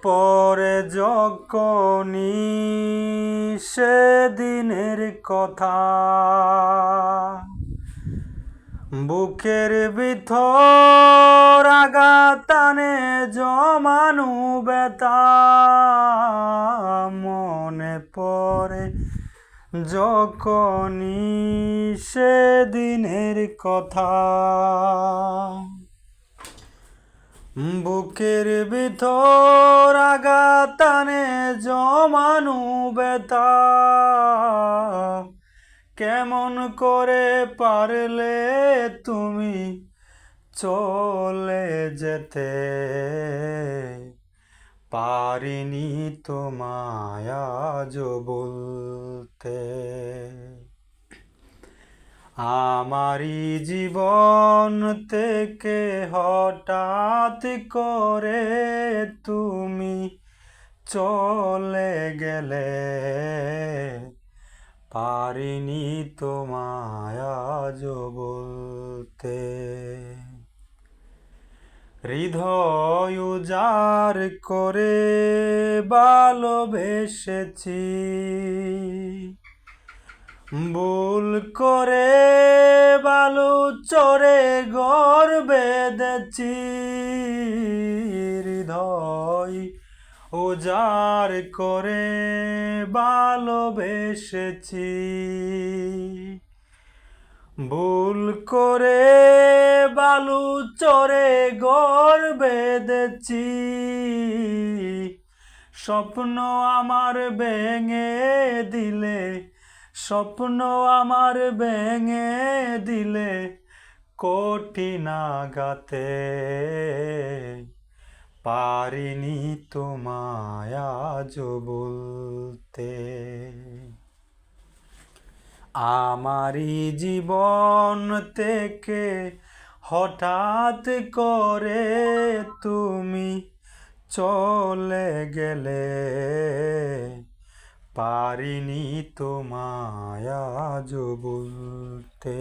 পড়ে যখনই সেদিনের কথা, বুকের ভিতর আঘাতানে জমানো ব্যথা। মনে পড়ে যখনই সেদিনের কথা, বুকের ভিতর আঘাতানে জমানো ব্যথা। কেমন করে পারলে তুমি চলে যেতে, পারিনি তোমায় আজও বলতে। আমারই জীবন থেকে হঠাৎ করে তুমি চলে গেলে, পারিনি তোমায় আজও বলতে। হৃদয় উজাড় করে ভালোবেসেছি, ভুল করে বালু চরে ঘর বেঁধেছি। হৃদয় উজাড় করে ভালোবেসেছি, ভুল করে বালু চরে ঘর বেঁধেছি। স্বপ্ন আমার ভেঙে দিলে, স্বপ্ন আমার ভেঙে দিলে কঠিন আঘাতে, পারিনি তোমায় আজও বলতে। আমারই জীবন থেকে হঠাৎ করে তুমি চলে গেলে, পারিনি তোমায় আজও বলতে।